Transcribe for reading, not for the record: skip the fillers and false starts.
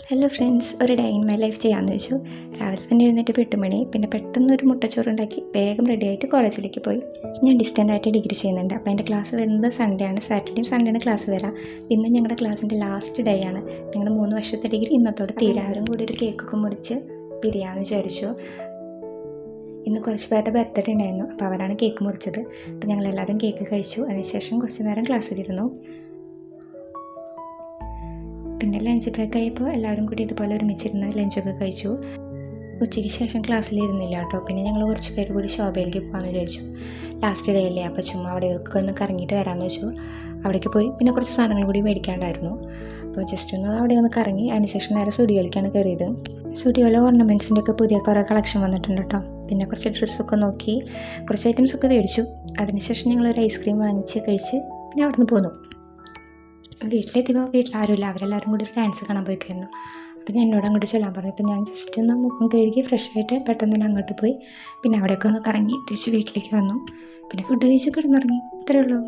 Hello friends, ഒരു day in my life ചെയ്യാമെന്ന് വെച്ചു. രാവിലെ തന്നെ എഴുന്നേറ്റ് 8 മണി. പിന്നെ പെട്ടെന്നൊരു മുട്ടച്ചോറുണ്ടാക്കി വേഗം റെഡിയായിട്ട് കോളേജിലേക്ക് പോയി. ഞാൻ ഡിസ്റ്റൻ്റായിട്ട് ഡിഗ്രി ചെയ്യുന്നുണ്ട്. അപ്പോൾ എൻ്റെ ക്ലാസ് വരുന്നത് സൺഡേ ആണ്. സാറ്റർഡേയും സൺഡേയാണ് ക്ലാസ് വരാം. ഇന്ന് ഞങ്ങളുടെ ക്ലാസ്സിൻ്റെ ലാസ്റ്റ് ഡേ ആണ്. ഞങ്ങളുടെ 3 വർഷത്തെ ഡിഗ്രി ഇന്നത്തോടെ തീരാവരും കൂടി ഒരു കേക്കൊക്കെ മുറിച്ച് പിരിയാമെന്ന് വിചാരിച്ചു. ഇന്ന് കുറച്ച് പേരുടെ ബർത്ത്ഡേ ഉണ്ടായിരുന്നു. അപ്പോൾ അവരാണ് കേക്ക് മുറിച്ചത്. അപ്പോൾ ഞങ്ങളെല്ലാവരും കേക്ക് കഴിച്ചു. അതിനുശേഷം കുറച്ച് നേരം ക്ലാസ്സിലിരുന്നു. പിന്നെ ലഞ്ച് ബ്രേക്ക് ആയപ്പോൾ എല്ലാവരും കൂടി ഇതുപോലെ ഒരുമിച്ചിരുന്ന് ലഞ്ചൊക്കെ കഴിച്ചു. ഉച്ചയ്ക്ക് ശേഷം ക്ലാസ്സിലിരുന്നില്ല കേട്ടോ. പിന്നെ ഞങ്ങൾ കുറച്ച് പേര് കൂടി ശോഭയിലേക്ക് പോകാമെന്ന് വിചാരിച്ചു. ലാസ്റ്റ് ഡേ അല്ലേ, അപ്പോൾ ചുമ്മാ അവിടെയൊക്കെ ഒന്ന് കറങ്ങിയിട്ട് വരാമെന്ന് വെച്ചു. അവിടേക്ക് പോയി. പിന്നെ കുറച്ച് സാധനങ്ങൾ കൂടി മേടിക്കാണ്ടായിരുന്നു. അപ്പോൾ ജസ്റ്റ് ഒന്ന് അവിടെ ഒന്ന് കറങ്ങി. അതിനുശേഷം നേരെ സ്റ്റുഡിയോയിലേക്കാണ് കയറിയത്. സ്റ്റുഡിയോയിലെ ഓർണമെൻറ്റ്സിൻ്റെ ഒക്കെ പുതിയ കുറേ കളക്ഷൻ വന്നിട്ടുണ്ട് കേട്ടോ. പിന്നെ കുറച്ച് ഡ്രസ്സൊക്കെ നോക്കി കുറച്ച് ഐറ്റംസൊക്കെ മേടിച്ചു. അതിനുശേഷം ഞങ്ങളൊരു ഐസ്ക്രീം വാങ്ങിച്ച് കഴിച്ച് പിന്നെ അവിടെ നിന്ന് പോന്നു. വീട്ടിലെത്തിയപ്പോൾ വീട്ടിലാരുമില്ല. അവരെല്ലാവരും കൂടി ഡാൻസ് കാണാൻ പോയിക്കായിരുന്നു. അപ്പോൾ ഞാൻ എന്നോട് അങ്ങോട്ട് ചെല്ലാൻ പറഞ്ഞു. അപ്പോൾ ഞാൻ ജസ്റ്റ് ഒന്ന് മുഖം കഴുകി ഫ്രഷ് ആയിട്ട് പെട്ടെന്ന് തന്നെ അങ്ങോട്ട് പോയി. പിന്നെ അവിടെയൊക്കെ ഒന്ന് കറങ്ങി തിരിച്ച് വീട്ടിലേക്ക് വന്നു. പിന്നെ ഫുഡ് കഴിച്ച് കിടന്നുറങ്ങി. ഇത്രയേ ഉള്ളൂ.